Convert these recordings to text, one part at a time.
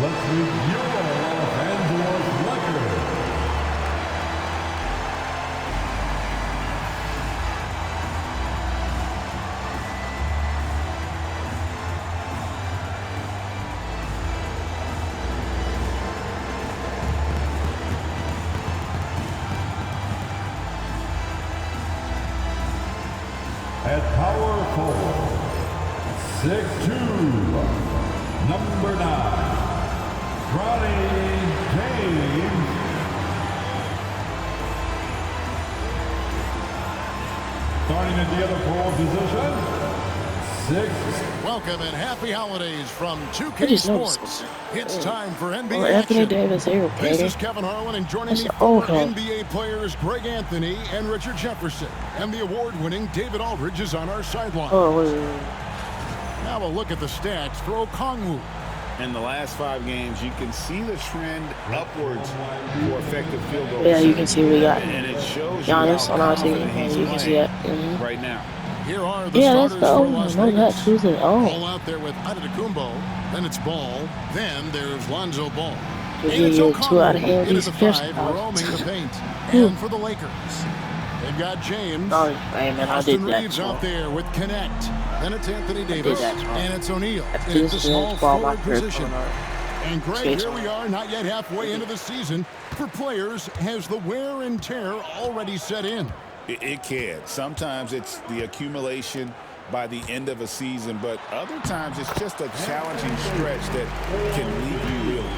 Let's meet your Los Angeles Lakers. At power forward, 6'2", number 9, Ronnie James. Starting at the other forward position, 6. Welcome and happy holidays from 2K Sports. It's time for NBA Anthony action. Davis here, okay? This is Kevin Harlan, and joining me old for one. NBA players Greg Anthony and Richard Jefferson. And the award-winning David Aldridge is on our sideline. Now a look at the stats for Okongwu. In the last 5 games, you can see the trend upwards for effective field goals. Yeah, you can see we got and it shows Giannis on our team, confident and he's you can see that. right now. Here are the Yeah, that's starters the for old Las one. No, Vegas. that's who's it? Oh, Ball out there with Antetokounmpo. Then it's Ball. Then there's Lonzo Ball. yeah, And it's yeah, 2 out of Okongwu 8 into these the fish 5, out. roaming the paint. And for the Lakers, they've got James. Oh, hey man, I did Austin that. Reeves out there with Connect. Then it's Anthony Davis. that wrong. And it's O'Neal That's in the just small ball my forward grip position. on our And Greg, skates. here we are, not yet halfway into the season. For players, has the wear and tear already set in? It can. Sometimes it's the accumulation by the end of a season, but other times it's just a challenging stretch that can leave you reeling.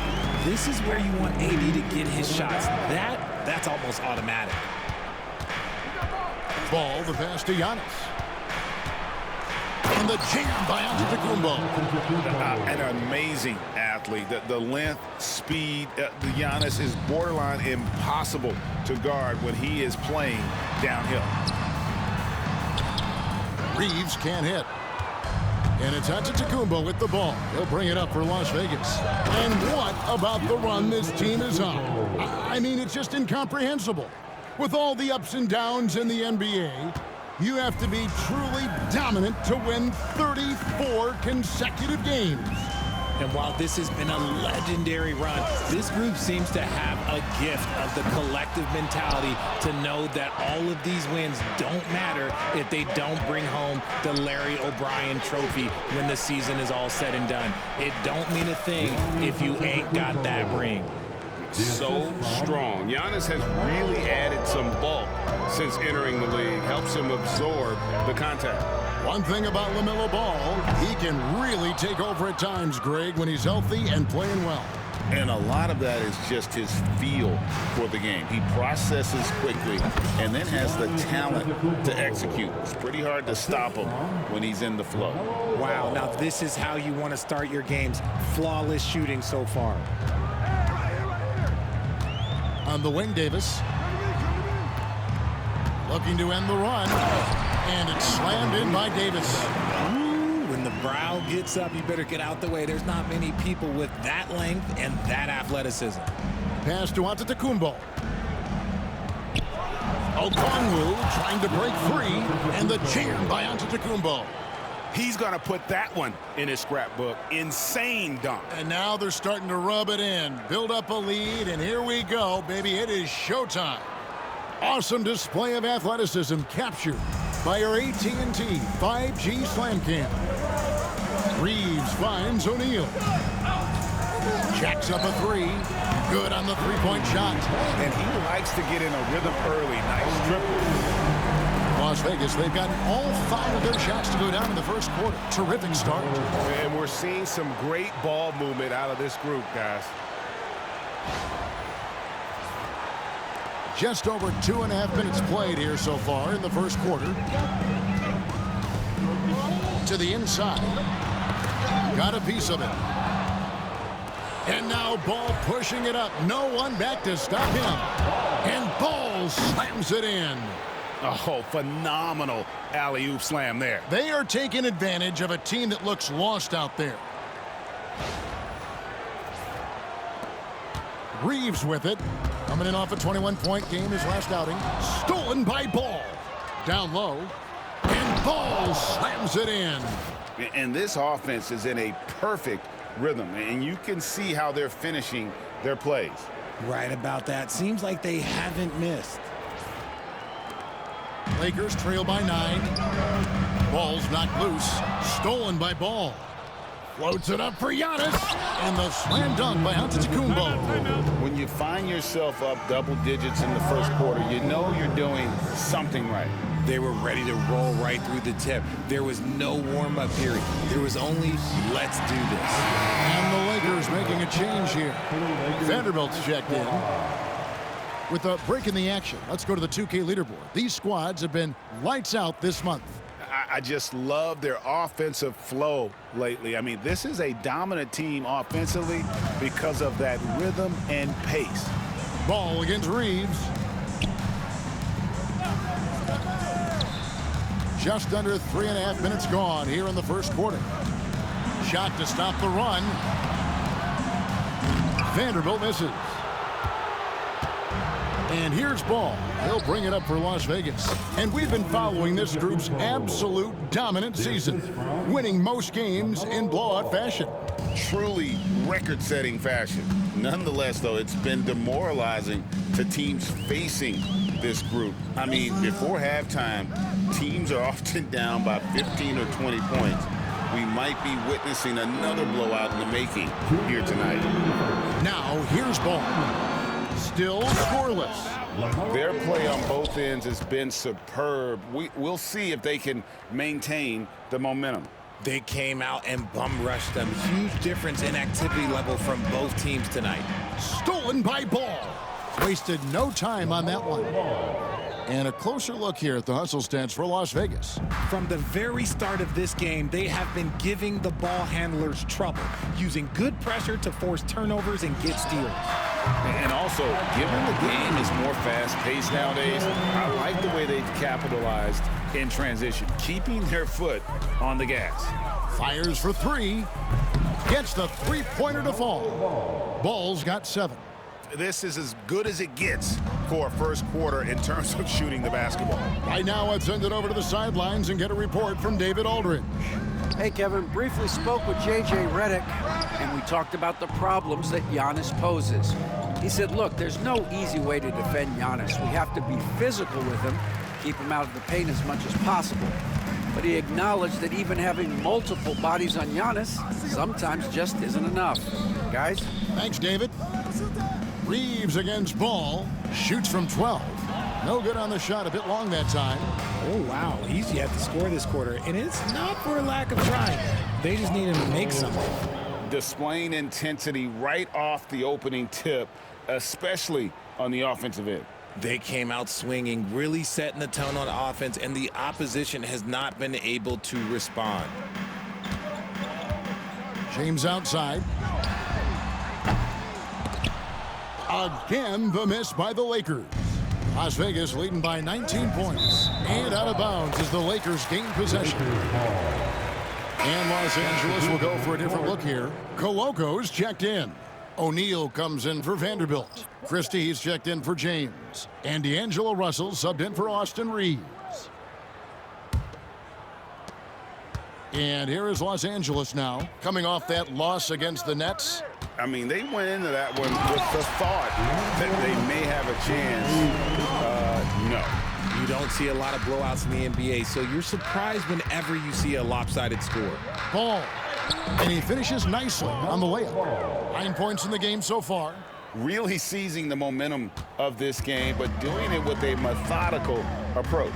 This is where you want AD to get his shots. That's almost automatic. Ball, the pass to Giannis. And the jam by Antetokounmpo. An amazing athlete. The length, speed, the Giannis is borderline impossible to guard when he is playing downhill. Reeves can't hit. And it's Antetokounmpo with the ball. He'll bring it up for Las Vegas. And what about the run this team is on? I mean, it's just incomprehensible. With all the ups and downs in the NBA, you have to be truly dominant to win 34 consecutive games. And while this has been a legendary run, this group seems to have a gift of the collective mentality to know that all of these wins don't matter if they don't bring home the Larry O'Brien trophy when the season is all said and done. It don't mean a thing if you ain't got that ring. So strong. Giannis has really added some bulk since entering the league. Helps him absorb the contact. One thing about LaMelo Ball, he can really take over at times, Greg, when he's healthy and playing well. And a lot of that is just his feel for the game. He processes quickly and then has the talent to execute. It's pretty hard to stop him when he's in the flow. Wow, now this is how you want to start your games. Flawless shooting so far. On the wing, Davis. Looking to end the run. And it's slammed in by Davis. Ooh, when the brow gets up, you better get out the way. There's not many people with that length and that athleticism. Pass to Antetokounmpo. Okongwu trying to break free. And the jam by Antetokounmpo. He's going to put that one in his scrapbook. Insane dunk. And now they're starting to rub it in. Build up a lead, and here we go, baby. It is showtime. Awesome display of athleticism captured by our AT&T 5G Slam Cam. Reeves finds O'Neal. Jacks up a 3. Good on the three-point shot. And he likes to get in a rhythm early. Nice triple. Las Vegas, they've gotten all 5 of their shots to go down in the first quarter. Terrific start. And we're seeing some great ball movement out of this group, guys. Just over 2.5 minutes played here so far in the first quarter. To the inside. Got a piece of it. And now Ball pushing it up. No one back to stop him. And Ball slams it in. Oh, phenomenal alley-oop slam there. They are taking advantage of a team that looks lost out there. Reeves with it. Coming in off a 21-point game his last outing. Stolen by Ball. Down low. And Ball slams it in. And this offense is in a perfect rhythm, and you can see how they're finishing their plays. Right about that. Seems like they haven't missed. Lakers trail by 9. Ball's knocked loose. Stolen by Ball. Floats it up for Giannis. And the slam dunk by Antetokounmpo. When you find yourself up double digits in the first quarter, you know you're doing something right. They were ready to roll right through the tip. There was no warm-up period. There was only, let's do this. And the Lakers making a change here. Vanderbilt's checked in. With a break in the action, let's go to the 2K leaderboard. These squads have been lights out this month. I just love their offensive flow lately. I mean, this is a dominant team offensively because of that rhythm and pace. Ball against Reeves. Just under 3.5 minutes gone here in the first quarter. Shot to stop the run. Vanderbilt misses. And here's Ball. He'll bring it up for Las Vegas. And we've been following this group's absolute dominant season, winning most games in blowout fashion. Truly record-setting fashion. Nonetheless, though, it's been demoralizing to teams facing this group. I mean, before halftime, teams are often down by 15 or 20 points. We might be witnessing another blowout in the making here tonight. Now, here's Ball. Still scoreless. Their play on both ends has been superb. We'll see if they can maintain the momentum. They came out and bum rushed them. Huge difference in activity level from both teams tonight. Stolen by Ball. Wasted no time on that one. And a closer look here at the hustle stats for Las Vegas. From the very start of this game, they have been giving the ball handlers trouble, using good pressure to force turnovers and get steals. And also, given the game is more fast-paced nowadays, I like the way they've capitalized in transition, keeping their foot on the gas. Fires for 3. Gets the three-pointer to fall. Ball's got 7. This is as good as it gets for a first quarter in terms of shooting the basketball. Right now, let's send it over to the sidelines and get a report from David Aldridge. Hey, Kevin, briefly spoke with J.J. Redick, and we talked about the problems that Giannis poses. He said, look, there's no easy way to defend Giannis. We have to be physical with him, keep him out of the paint as much as possible. But he acknowledged that even having multiple bodies on Giannis sometimes just isn't enough. Guys? Thanks, David. Reeves against Ball. Shoots from 12. No good on the shot. A bit long that time. Oh, wow. He's yet to score this quarter, and it's not for a lack of trying. They just need him to make something. Displaying intensity right off the opening tip, especially on the offensive end. They came out swinging, really setting the tone on offense, and the opposition has not been able to respond. James outside. Again, the miss by the Lakers. Las Vegas leading by 19 points. And out of bounds as the Lakers gain possession. And Los Angeles will go for a different look here. Coloco's checked in. O'Neal comes in for Vanderbilt. Christie's checked in for James. And D'Angelo Russell subbed in for Austin Reeves. And here is Los Angeles now, coming off that loss against the Nets. I mean, they went into that one with the thought that they may have a chance. No. You don't see a lot of blowouts in the NBA, so you're surprised whenever you see a lopsided score. Ball. And he finishes nicely on the layup. 9 points in the game so far. Really seizing the momentum of this game, but doing it with a methodical approach.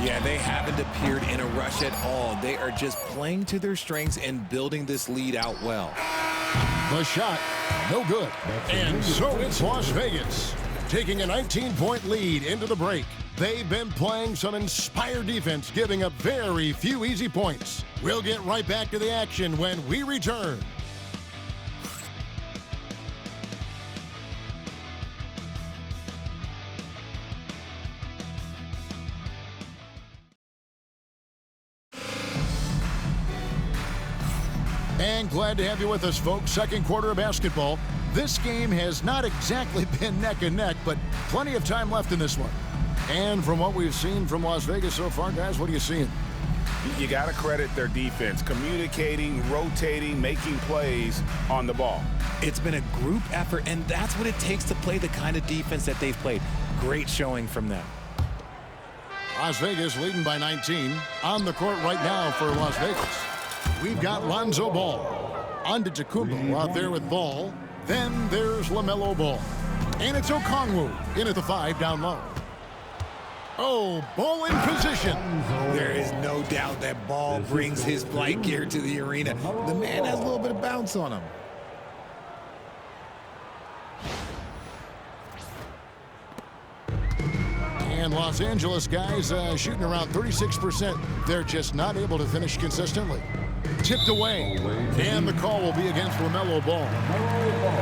Yeah, they haven't appeared in a rush at all. They are just playing to their strengths and building this lead out well. The shot, no good. And so it's Las Vegas, taking a 19-point lead into the break. They've been playing some inspired defense, giving up very few easy points. We'll get right back to the action when we return. And glad to have you with us, folks. Second quarter of basketball. This game has not exactly been neck and neck, but plenty of time left in this one. And from what we've seen from Las Vegas so far, guys, what are you seeing? You got to credit their defense, communicating, rotating, making plays on the ball. It's been a group effort, and that's what it takes to play the kind of defense that they've played. Great showing from them. Las Vegas leading by 19. On the court right now for Las Vegas, we've got Lonzo Ball. Antetokounmpo out there with Ball. Then there's LaMelo Ball. And it's Okongwu in at the 5 down low. Oh, Ball in position. There is no doubt that Ball brings his flight gear to the arena. The man has a little bit of bounce on him. And Los Angeles guys shooting around 36%. They're just not able to finish consistently. Tipped away. And the call will be against LaMelo Ball.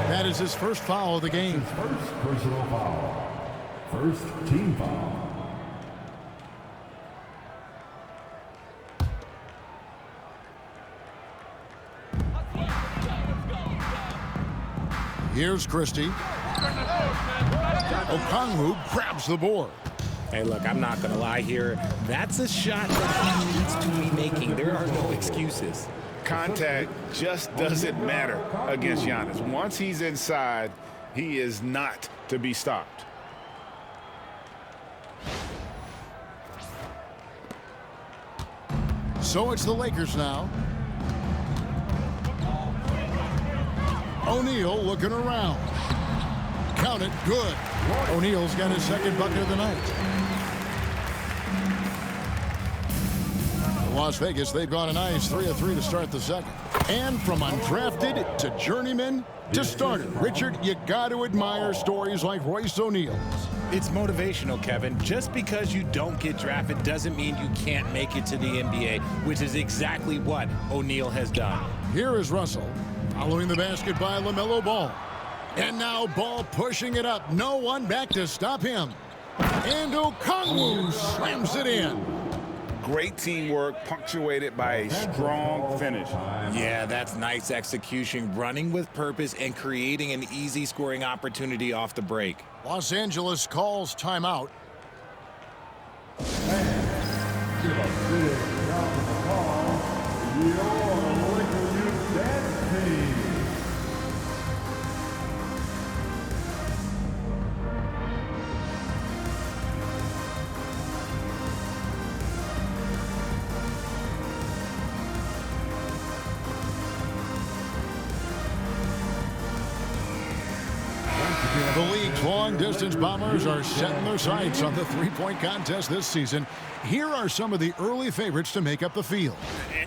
That is his first foul of the game. His first personal foul. First team foul. Here's Christie. Okongwu grabs the board. Hey, look, I'm not going to lie here. That's a shot that he needs to be making. There are no excuses. Contact just doesn't matter against Giannis. Once he's inside, he is not to be stopped. So it's the Lakers now. O'Neal looking around. Count it, good. O'Neal's got his second bucket of the night. Las Vegas, they've gone a nice 3 of 3 to start the second. And from undrafted to journeyman to starter, Richard, you got to admire stories like Royce O'Neal's. It's motivational, Kevin. Just because you don't get drafted doesn't mean you can't make it to the NBA, which is exactly what O'Neal has done. Here is Russell, following the basket by LaMelo Ball. And now Ball pushing it up. No one back to stop him. And Okongwu slams it in. Great teamwork, punctuated by a strong finish. Yeah, that's nice execution, running with purpose and creating an easy scoring opportunity off the break. Los Angeles calls timeout. Give a big round of applause to your Laker Youth Dance Team. The league's long-distance bombers are setting their sights on the three-point contest this season. Here are some of the early favorites to make up the field.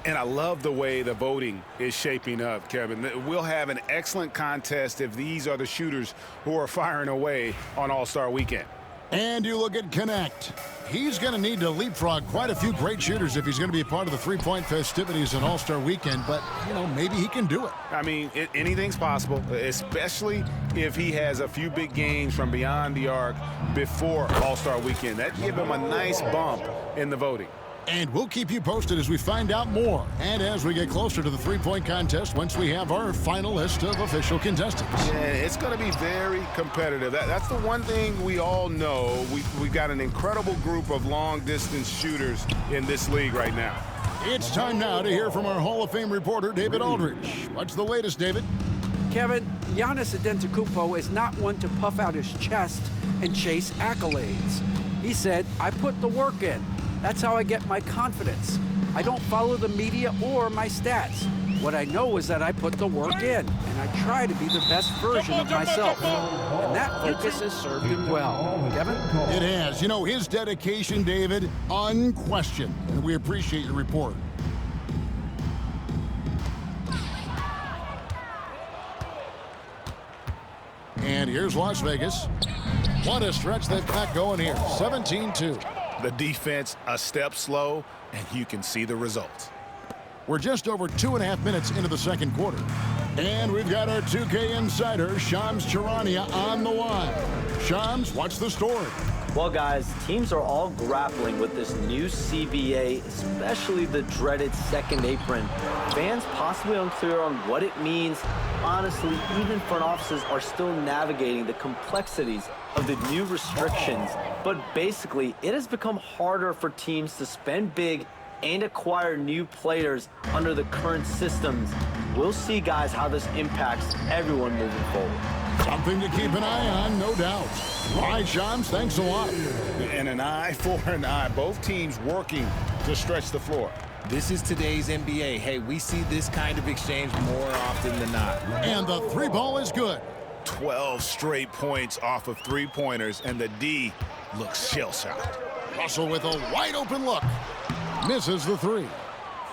And I love the way the voting is shaping up, Kevin. We'll have an excellent contest if these are the shooters who are firing away on All-Star Weekend. And you look at Connect. He's going to need to leapfrog quite a few great shooters if he's going to be a part of the three-point festivities on All-Star Weekend. But, you know, maybe he can do it. I mean, anything's possible, especially if he has a few big games from beyond the arc before All-Star Weekend. That'd give him a nice bump in the voting. And we'll keep you posted as we find out more and as we get closer to the three-point contest once we have our final list of official contestants. Yeah, it's going to be very competitive. That's the one thing we all know. We've got an incredible group of long-distance shooters in this league right now. It's time now to hear from our Hall of Fame reporter, David Aldridge. What's the latest, David? Kevin, Giannis Antetokounmpo is not one to puff out his chest and chase accolades. He said, I put the work in. That's how I get my confidence. I don't follow the media or my stats. What I know is that I put the work in, and I try to be the best version of myself. And that focus has served him well. Kevin? It has. You know, his dedication, David, unquestioned. And we appreciate your report. And here's Las Vegas. What a stretch they've got going here. 17-2. The defense a step slow, and you can see the results. We're just over 2.5 minutes into the second quarter. And we've got our 2K insider, Shams Charania, on the line. Shams, what's the story? Well, guys, teams are all grappling with this new CBA, especially the dreaded second apron. Fans possibly unclear on what it means. Honestly, even front offices are still navigating the complexities of the new restrictions. But basically, it has become harder for teams to spend big and acquire new players under the current systems. We'll see, guys, how this impacts everyone moving forward. Something to keep an eye on, no doubt. All right, Shams, thanks a lot. And an eye for an eye. Both teams working to stretch the floor. This is today's NBA. Hey, we see this kind of exchange more often than not. And the three ball is good. 12 straight points off of three-pointers, and the D looks shell-shocked. Russell with a wide open look. Misses the three.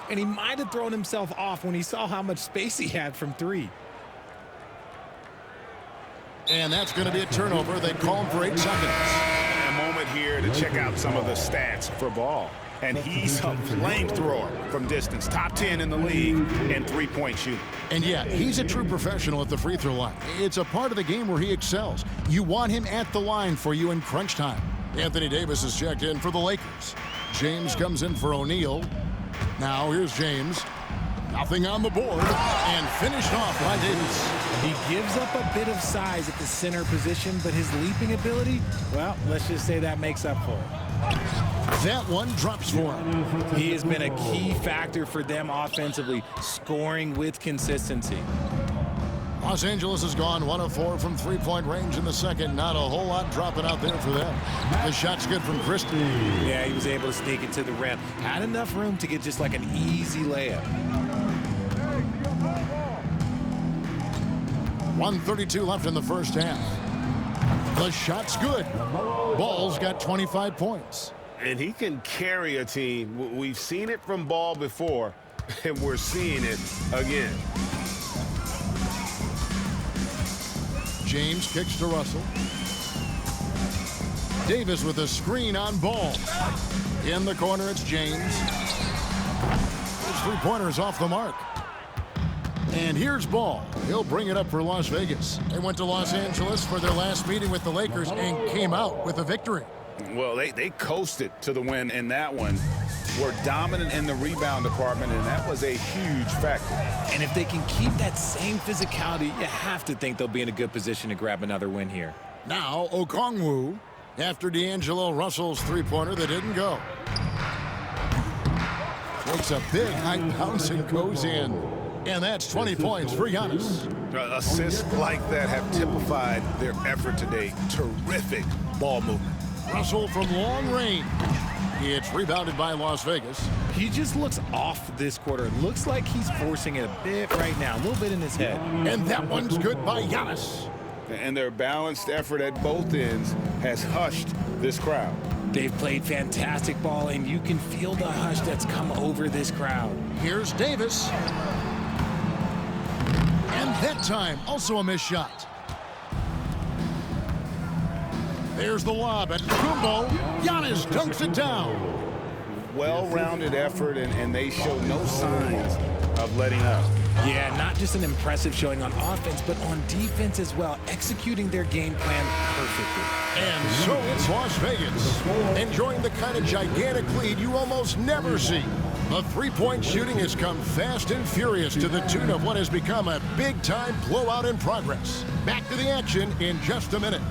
And he might have thrown himself off when he saw how much space he had from three. And that's going to be a turnover. They call him for 8 seconds. A moment here to check out some of the stats for Ball. And he's a flamethrower from distance. Top 10 in the league in three-point shooting. And yeah, he's a true professional at the free throw line. It's a part of the game where he excels. You want him at the line for you in crunch time. Anthony Davis is checked in for the Lakers. James comes in for O'Neal. Now here's James. Nothing on the board. And finished off by Davis. He gives up a bit of size at the center position, but his leaping ability, well, let's just say that makes up for it. That one drops for him. He has been a key factor for them offensively, scoring with consistency. Los Angeles has gone 1 of 4 from three-point range in the second. Not a whole lot dropping out there for them. The shot's good from Christie. Yeah, he was able to sneak it to the rim. Had enough room to get just like an easy layup. 1:32 left in the first half. The shot's good. Ball's got 25 points. And he can carry a team. We've seen it from Ball before, and we're seeing it again. James kicks to Russell. Davis with a screen on Ball. In the corner, it's James. His three-pointer's off the mark. And here's Ball. He'll bring it up for Las Vegas. They went to Los Angeles for their last meeting with the Lakers and came out with a victory. Well, they coasted to the win in that one. Were dominant in the rebound department, and that was a huge factor. And if they can keep that same physicality, you have to think they'll be in a good position to grab another win here. Now, Okongwu, after D'Angelo Russell's three-pointer that didn't go. Takes a big high bounce and goes in. And that's 20 points for Giannis. Assists like that have typified their effort today. Terrific ball movement. Russell from long range. It's rebounded by Las Vegas. He just looks off this quarter. It looks like he's forcing it a bit right now, a little bit in his head. And that one's good by Giannis. And their balanced effort at both ends has hushed this crowd. They've played fantastic ball, and you can feel the hush that's come over this crowd. Here's Davis. And that time, also a missed shot. There's the lob at Kumbo. Giannis dunks it down. Well-rounded effort, and they show no signs of letting up. Yeah, not just an impressive showing on offense, but on defense as well, executing their game plan perfectly. And so it's Las Vegas, enjoying the kind of gigantic lead you almost never see. The three-point shooting has come fast and furious to the tune of what has become a big-time blowout in progress. Back to the action in just a minute.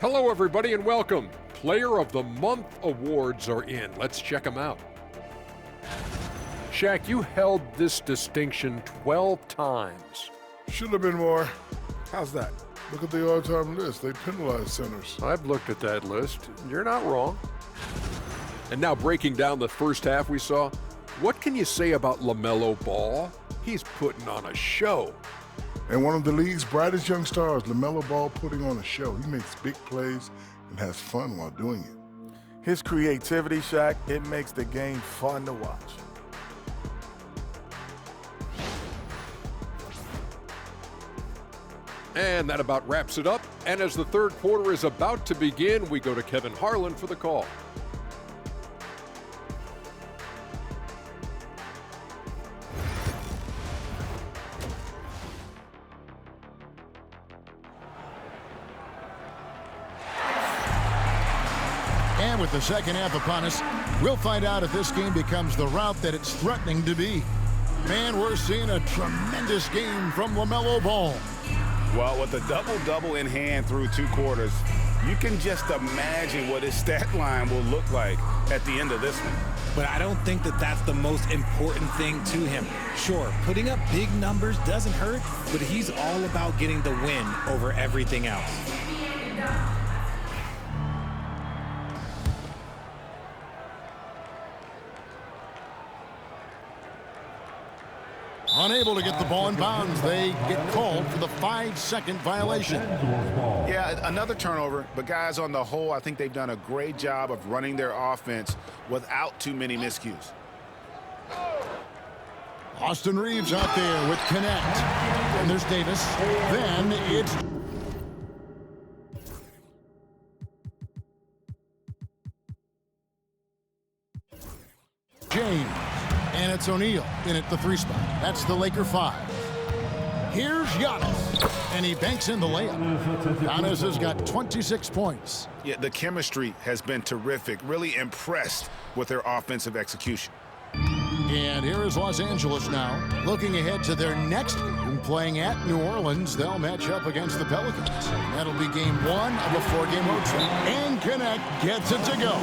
Hello, everybody, and welcome. Player of the Month awards are in. Let's check them out. Shaq, you held this distinction 12 times. Should have been more. How's that? Look at the all-time list. They penalize centers. I've looked at that list. You're not wrong. And now breaking down the first half we saw, what can you say about LaMelo Ball? He's putting on a show. And one of the league's brightest young stars, LaMelo Ball, putting on a show. He makes big plays and has fun while doing it. His creativity, Shaq, it makes the game fun to watch. And that about wraps it up. And as the third quarter is about to begin, we go to Kevin Harlan for the call. And with the second half upon us, we'll find out if this game becomes the route that it's threatening to be. Man, we're seeing a tremendous game from LaMelo Ball. Well, with a double-double in hand through 2 quarters, you can just imagine what his stat line will look like at the end of this one. But I don't think that that's the most important thing to him. Sure, putting up big numbers doesn't hurt, but he's all about getting the win over everything else. Unable to get the ball in bounds. They get called for the 5-second violation. Yeah, another turnover, but guys, on the whole, I think they've done a great job of running their offense without too many miscues. Austin Reeves out there with Connect. And there's Davis. Then it's James. And it's O'Neal in at the 3 spot. That's the Laker 5. Here's Giannis. And he banks in the layup. Giannis has got 26 points. Yeah, the chemistry has been terrific. Really impressed with their offensive execution. And here is Los Angeles now, looking ahead to their next game, playing at New Orleans. They'll match up against the Pelicans. And that'll be game 1 of a 4-game road trip. And Connect gets it to go.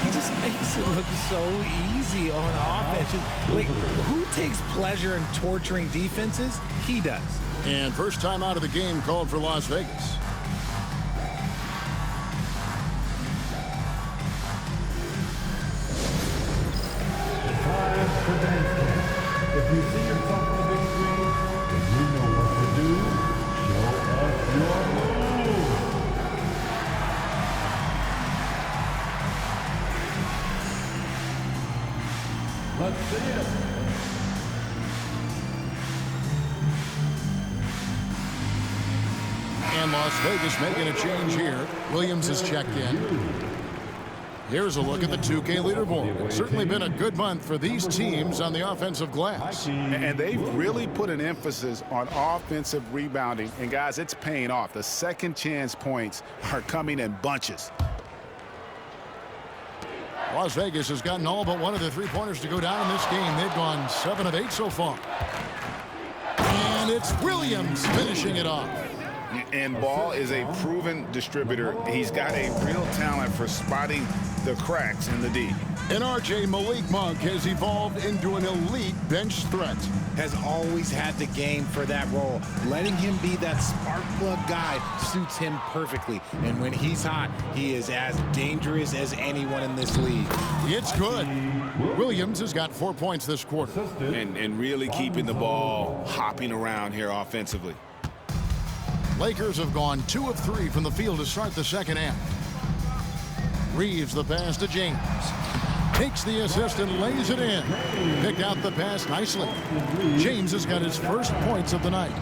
He just makes it look so easy on offense. Like, who takes pleasure in torturing defenses? He does. And first time out of the game called for Las Vegas. If you see yourself on the big screen, then you know what to do. Show us your move. Let's see it. And Las Vegas making a change here. Williams has checked in. Here's a look at the 2K leaderboard. It's certainly been a good month for these teams on the offensive glass. And they've really put an emphasis on offensive rebounding. And, guys, it's paying off. The second chance points are coming in bunches. Las Vegas has gotten all but one of the 3-pointers to go down in this game. They've gone 7 of 8 so far. And it's Williams finishing it off. And Ball is a proven distributor. He's got a real talent for spotting the cracks in the D. And RJ Malik Monk has evolved into an elite bench threat. Has always had the game for that role. Letting him be that spark plug guy suits him perfectly. And when he's hot, he is as dangerous as anyone in this league. It's good. Williams has got 4 points this quarter. And really keeping the ball hopping around here offensively. Lakers have gone 2 of 3 from the field to start the second half. Reeves the pass to James. Takes the assist and lays it in. Picked out the pass nicely. James has got his first points of the night.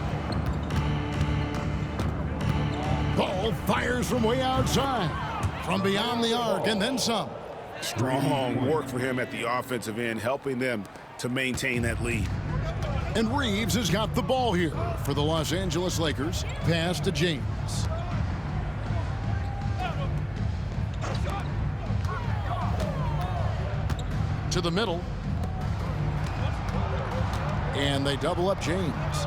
Ball fires from way outside. From beyond the arc and then some. Strong work for him at the offensive end, helping them to maintain that lead. And Reeves has got the ball here for the Los Angeles Lakers. Pass to James. To the middle. And they double up James.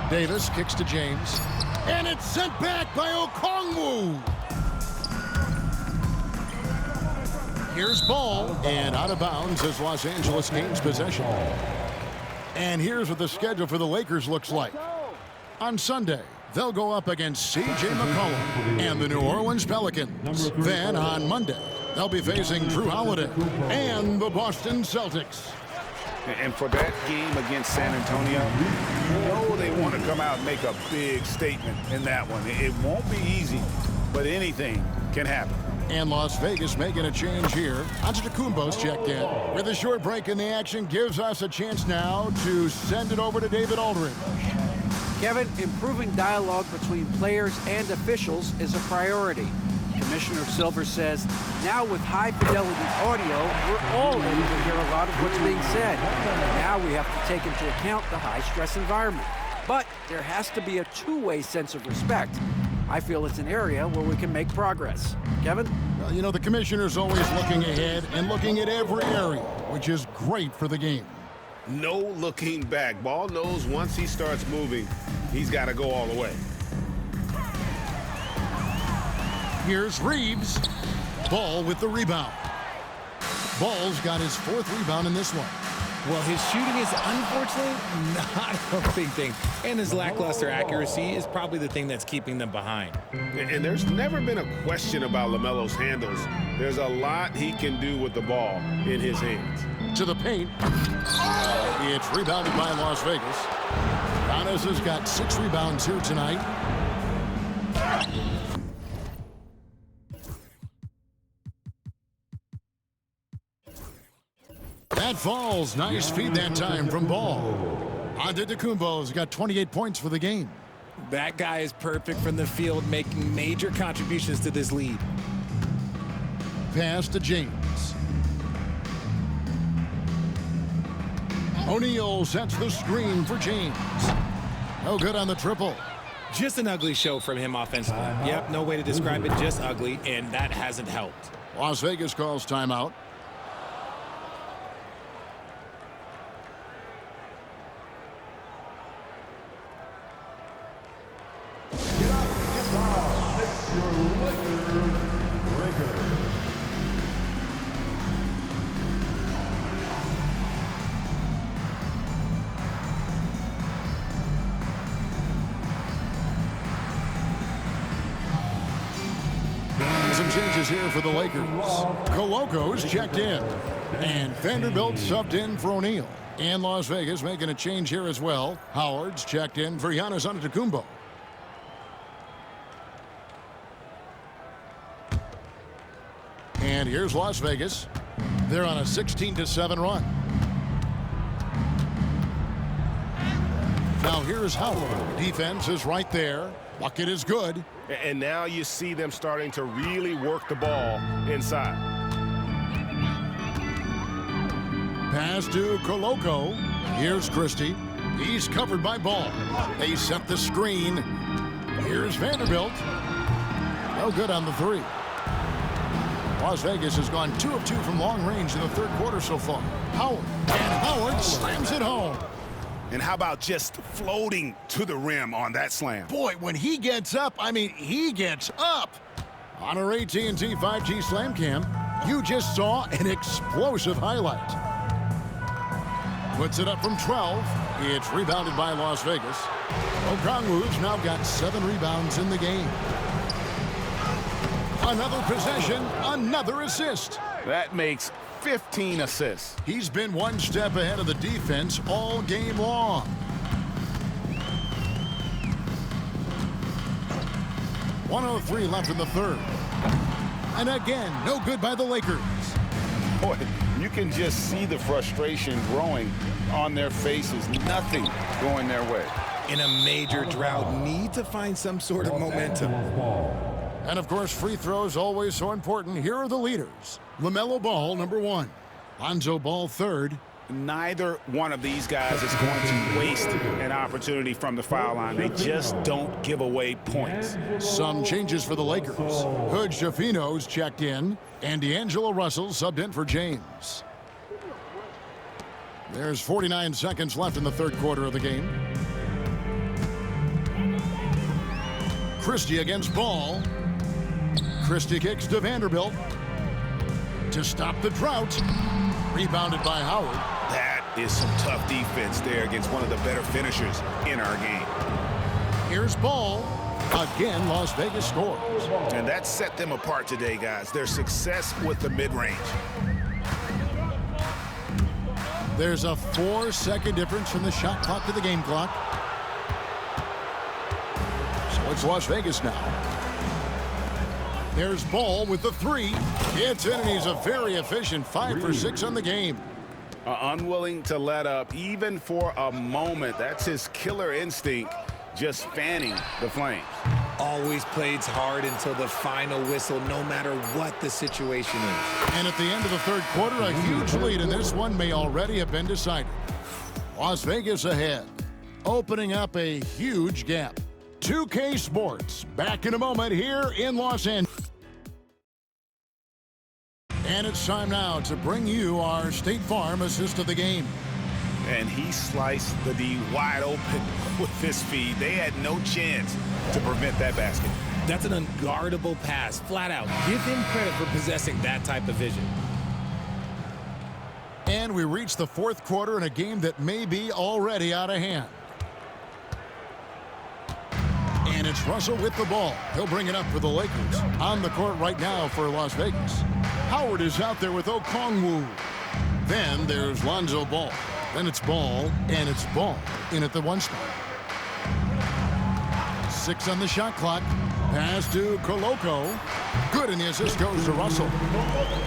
Davis kicks to James. And it's sent back by Okongwu. Here's Ball. And out of bounds as Los Angeles gains possession. And here's what the schedule for the Lakers looks like. On Sunday, they'll go up against C.J. McCollum and the New Orleans Pelicans. Then on Monday, they'll be facing Drew Holiday and the Boston Celtics. And for that game against San Antonio, you know they want to come out and make a big statement in that one. It won't be easy, but anything can happen. And Las Vegas making a change here. Antetokounmpo's checked in. With a short break in the action, gives us a chance now to send it over to David Aldridge. Kevin, improving dialogue between players and officials is a priority. Commissioner Silver says, now with high-fidelity audio, we're all able to hear a lot of what's being said. Now we have to take into account the high-stress environment. But there has to be a two-way sense of respect. I feel it's an area where we can make progress. Kevin? Well, you know, the commissioner's always looking ahead and looking at every area, which is great for the game. No looking back. Ball knows once he starts moving, he's got to go all the way. Here's Reeves. Ball with the rebound. Ball's got his 4th rebound in this one. Well, his shooting is unfortunately not a big thing, and his lackluster accuracy is probably the thing that's keeping them behind. And there's never been a question about LaMelo's handles. There's a lot he can do with the ball in his hands. To the paint. It's rebounded by Las Vegas. Giannis has got 6 rebounds here tonight. That falls. Nice feed that time from Ball. Antetokounmpo's got 28 points for the game. That guy is perfect from the field, making major contributions to this lead. Pass to James. O'Neal sets the screen for James. No good on the triple. Just an ugly show from him offensively. Yep, no way to describe it, just ugly, and that hasn't helped. Las Vegas calls timeout. Some changes here for the Lakers. Coloco's checked in. And Vanderbilt subbed in for O'Neal. And Las Vegas making a change here as well. Howard's checked in for Giannis Antetokounmpo. And here's Las Vegas. They're on a 16-7 run. Now here's Howard. Defense is right there. Bucket is good. And now you see them starting to really work the ball inside. Pass to Coloco. Here's Christie. He's covered by Ball. They set the screen. Here's Vanderbilt. No good on the 3. Las Vegas has gone 2 of 2 from long range in the 3rd quarter so far. Howard. And Howard slams it home. And how about just floating to the rim on that slam? Boy, when he gets up, I mean, he gets up. On our AT&T 5G Slam Cam, you just saw an explosive highlight. Puts it up from 12. It's rebounded by Las Vegas. Okongwu's now got 7 rebounds in the game. Another possession, another assist. That makes 15 assists. He's been one step ahead of the defense all game long. .103 left in the 3rd. And again, no good by the Lakers. Boy, you can just see the frustration growing on their faces. Nothing going their way. In a major drought, need to find some sort of momentum. And of course, free throws always so important. Here are the leaders. LaMelo Ball, number 1. Lonzo Ball, 3rd. Neither one of these guys is going to waste an opportunity from the foul line. They just don't give away points. Some changes for the Lakers. Hood Schifino's checked in, and D'Angelo Russell subbed in for James. There's 49 seconds left in the 3rd quarter of the game. Christie against Ball. Christie kicks to Vanderbilt. To stop the drought. Rebounded by Howard. That is some tough defense there against one of the better finishers in our game. Here's Ball. Again, Las Vegas scores. And that set them apart today, guys. Their success with the mid-range. There's a 4-second difference from the shot clock to the game clock. So it's Las Vegas now. There's Ball with the 3. It's in, and he's a very efficient 5 for 6 on the game. Unwilling to let up even for a moment. That's his killer instinct, just fanning the flames. Always plays hard until the final whistle, no matter what the situation is. And at the end of the 3rd quarter, a huge lead, and this one may already have been decided. Las Vegas ahead, opening up a huge gap. 2K Sports, back in a moment here in Los Angeles. And it's time now to bring you our State Farm assist of the game. And he sliced the D wide open with his feed. They had no chance to prevent that basket. That's an unguardable pass, flat out. Give him credit for possessing that type of vision. And we reach the fourth quarter in a game that may be already out of hand. And it's Russell with the ball. He'll bring it up for the Lakers. On the court right now for Las Vegas. Howard is out there with Okongwu. Then there's Lonzo Ball. Then it's Ball, and it's Ball in at the 1 spot. 6 on the shot clock. Pass to Koloko. Good, and the assist goes to Russell.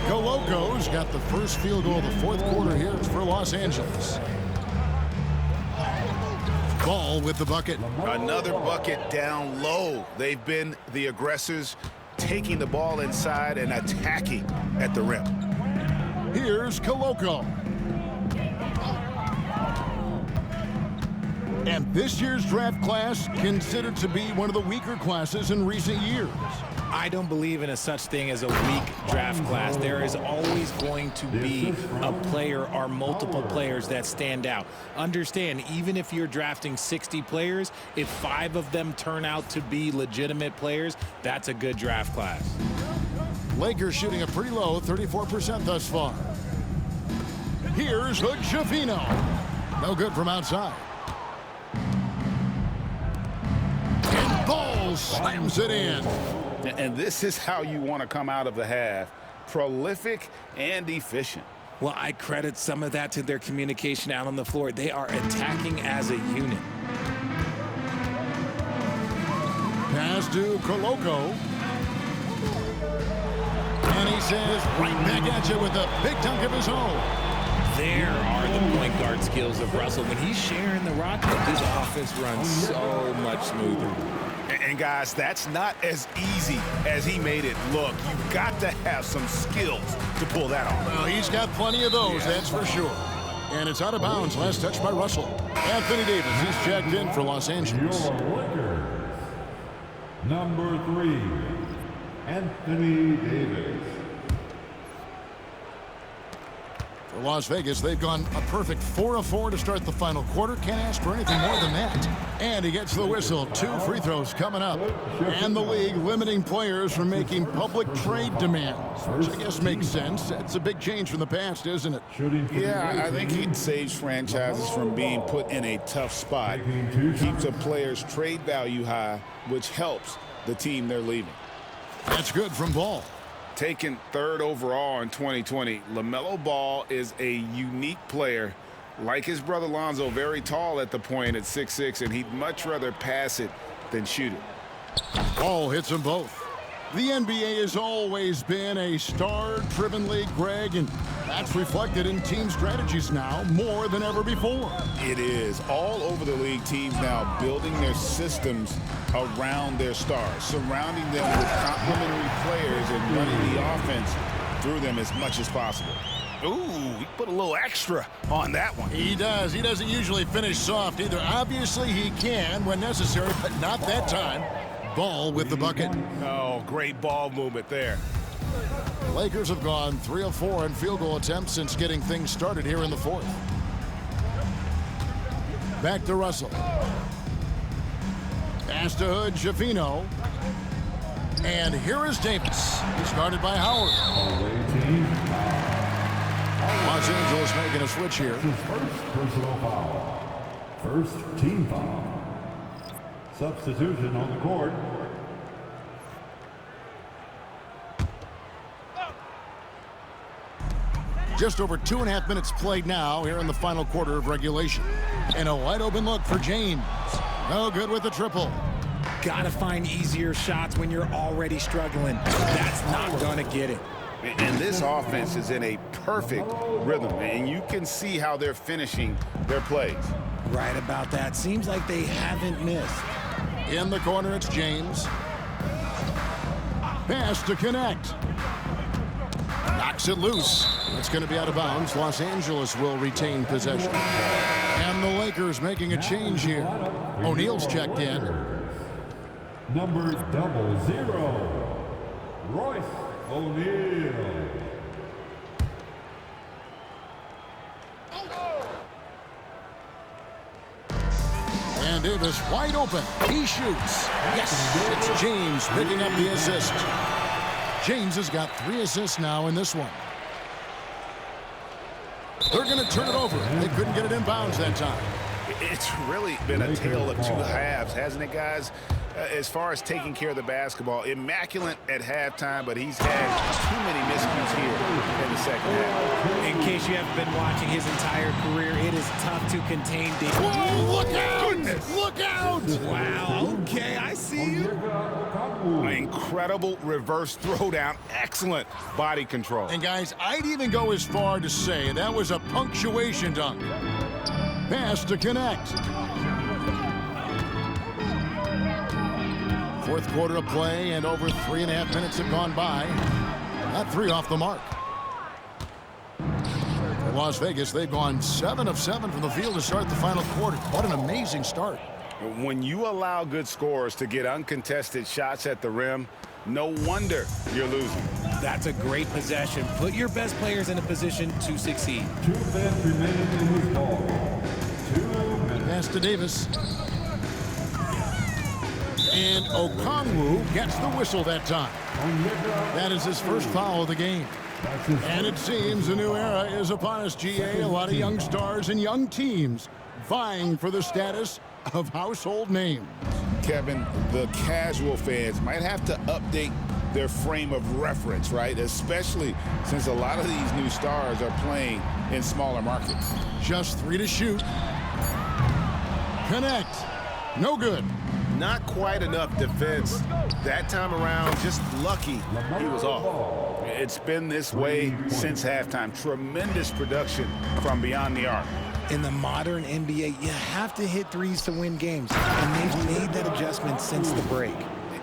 Koloko's got the first field goal of the fourth quarter here for Los Angeles. Ball with the bucket. Another bucket down low. They've been the aggressors, taking the ball inside and attacking at the rim. Here's Koloko. And this year's draft class considered to be one of the weaker classes in recent years. I don't believe in a such thing as a weak draft class. There is always going to be a player or multiple players that stand out. Understand, even if you're drafting 60 players, if 5 of them turn out to be legitimate players, that's a good draft class. Lakers shooting a pretty low 34% thus far. Here's Hood-Schifino. No good from outside. And Ball slams it in. And this is how you want to come out of the half. Prolific and efficient. Well, I credit some of that to their communication out on the floor. They are attacking as a unit. Pass to Koloko. And he says, right back at you with a big dunk of his own. There are the point guard skills of Russell. When he's sharing the rock, his offense runs so much smoother. And guys, that's not as easy as he made it look. You've got to have some skills to pull that off. Well, he's got plenty of those, that's for sure. And it's out of bounds. Last touch by Russell. Anthony Davis, he's checked in for Los Angeles. Your Lakers. Number 3, Anthony Davis. For Las Vegas, they've gone a perfect 4 of 4 to start the final quarter. Can't ask for anything more than that. And he gets the whistle. 2 free throws coming up. And the league limiting players from making public trade demands, which I guess makes sense. It's a big change from the past, isn't it? Yeah, I think it saves franchises from being put in a tough spot. Keeps a player's trade value high, which helps the team they're leaving. That's good from Ball. Taken 3rd overall in 2020, LaMelo Ball is a unique player. Like his brother Lonzo, very tall at the point at 6'6", and he'd much rather pass it than shoot it. Ball hits them both. The NBA has always been a star-driven league, Greg, and that's reflected in team strategies now more than ever before. It is. All over the league, teams now building their systems around their stars, surrounding them with complementary players and running the offense through them as much as possible. Ooh, he put a little extra on that one. He does. He doesn't usually finish soft either. Obviously, he can when necessary, but not that time. Ball with the bucket. Oh, great ball movement there. The Lakers have gone 3 of 4 in field goal attempts since getting things started here in the fourth. Back to Russell. Pass to Hood-Schifino. And here is Davis. He's guarded by Howard. Los Angeles making a switch here. His first personal foul. First team foul. Substitution on the court. Just over 2.5 minutes played now here in the final quarter of regulation. And a wide open look for James. No good with the triple. Gotta find easier shots when you're already struggling. That's not gonna get it. And this offense is in a perfect rhythm, and you can see how they're finishing their plays. Right about that. Seems like they haven't missed. In the corner, it's James. Pass to connect. Knocks it loose. It's going to be out of bounds. Los Angeles will retain possession. And the Lakers making a change here. O'Neal's checked in. Number 00, Royce O'Neal. And Davis wide open. He shoots. Yes, it's James picking up the assist. James has got 3 assists now in this one. They're going to turn it over. They couldn't get it in bounds that time. It's really been a tale of two halves, hasn't it, guys? As far as taking care of the basketball, immaculate at halftime, but he's had too many miscues here in the second half. In case you haven't been watching his entire career, it is tough to contain Davis. Whoa, look out! Goodness. Look out! Wow, okay, I see you. An incredible reverse throwdown. Excellent body control. And guys, I'd even go as far to say that was a punctuation dunk. Pass to connect. Fourth quarter of play, and over 3.5 minutes have gone by. That 3 off the mark. For Las Vegas, they've gone 7 of 7 from the field to start the final quarter. What an amazing start. When you allow good scorers to get uncontested shots at the rim, no wonder you're losing. That's a great possession. Put your best players in a position to succeed. 2 minutes remaining in this ball. 2 minutes. Pass to Davis. And Okongwu gets the whistle that time. That is his first foul of the game. And it seems a new era is upon us, GA. A lot of young stars and young teams vying for the status of household names. Kevin, the casual fans might have to update their frame of reference, right? Especially since a lot of these new stars are playing in smaller markets. Just 3 to shoot. Connect. No good. Not quite enough defense that time around. Just lucky he was off. It's been this way since halftime. Tremendous production from beyond the arc. In the modern NBA, you have to hit threes to win games, and they've made that adjustment since the break.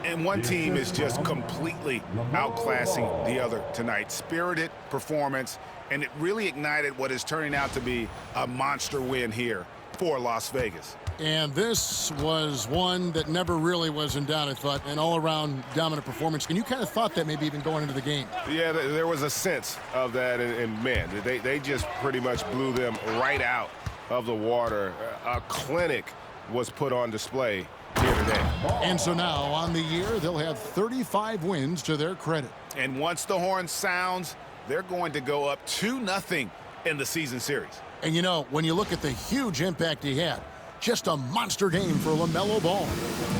And one team is just completely outclassing the other tonight. Spirited performance, and it really ignited what is turning out to be a monster win here for Las Vegas. And this was one that never really was in doubt, I thought, an all-around dominant performance. And you kind of thought that maybe even going into the game. Yeah, there was a sense of that, and man, they just pretty much blew them right out of the water. A clinic was put on display here today. And so now, on the year, they'll have 35 wins to their credit. And once the horn sounds, they're going to go up 2-0 in the season series. And you know, when you look at the huge impact he had, just a monster game for LaMelo Ball.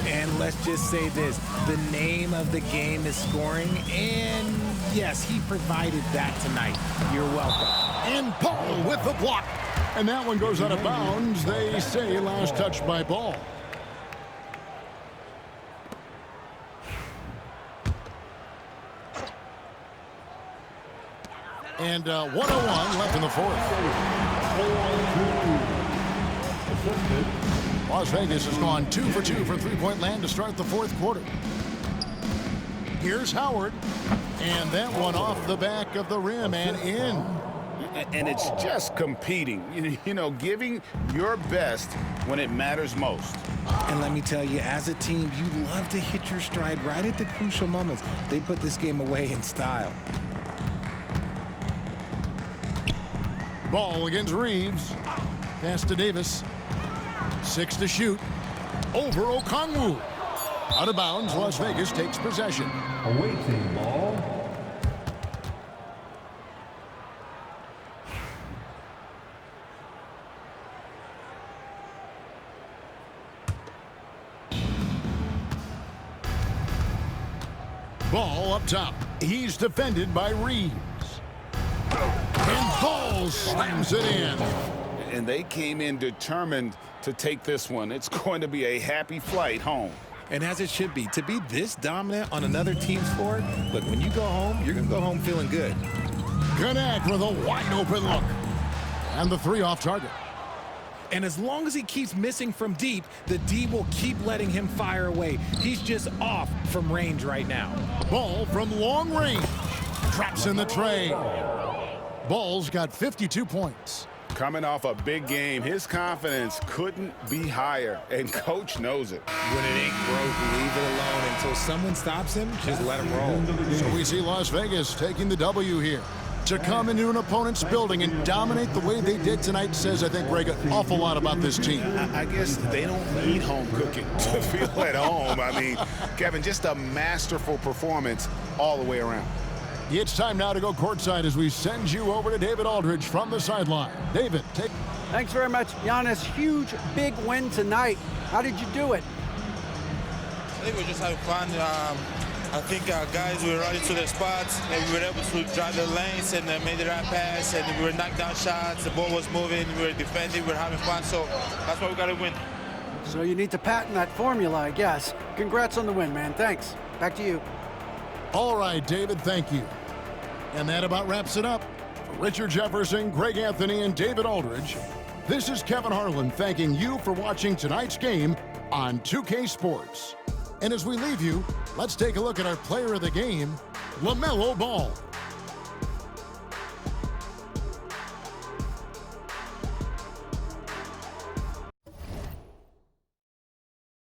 And let's just say this, the name of the game is scoring, and yes, he provided that tonight. You're welcome. And Ball with the block. And that one goes out of bounds. They say last touch by Ball. And 1:01 left in the fourth. Las Vegas has gone 2 for 2 from three-point land to start the fourth quarter. Here's Howard. And that one off the back of the rim and in. And it's just competing, you know, giving your best when it matters most. And let me tell you, as a team, you love to hit your stride right at the crucial moments. They put this game away in style. Ball against Reeves. Pass to Davis. 6 to shoot. Over Okongwu. Out of bounds, Las Vegas takes possession. Awaiting ball. Ball up top. He's defended by Reeves. And Ball slams it in. And they came in determined to take this one. It's going to be a happy flight home. And as it should be, to be this dominant on another team's floor, look, when you go home, you're going to go home feeling good. Connect with a wide open look. And the 3 off target. And as long as he keeps missing from deep, the D will keep letting him fire away. He's just off from range right now. Ball from long range. Traps in the tray. Ball's got 52 points. Coming off a big game, his confidence couldn't be higher, and coach knows it. When it ain't broke, leave it alone. Until someone stops him, just let him roll. So we see Las Vegas taking the W here. To come into an opponent's building and dominate the way they did tonight says, I think, Greg, an awful lot about this team. I guess they don't need home cooking to feel at home. I mean, Kevin, just a masterful performance all the way around. It's time now to go courtside as we send you over to David Aldridge from the sideline. David, take... Thanks very much, Giannis. Huge, big win tonight. How did you do it? I think we just had fun. I think our guys were running to their spots, and we were able to drive the lanes and made the right pass, and we were knocking down shots. The ball was moving, we were defending, we were having fun, so that's why we got to win. So you need to patent that formula, I guess. Congrats on the win, man. Thanks. Back to you. All right, David, thank you. And that about wraps it up. For Richard Jefferson, Greg Anthony, and David Aldridge, this is Kevin Harlan thanking you for watching tonight's game on 2K Sports. And as we leave you, let's take a look at our player of the game, LaMelo Ball.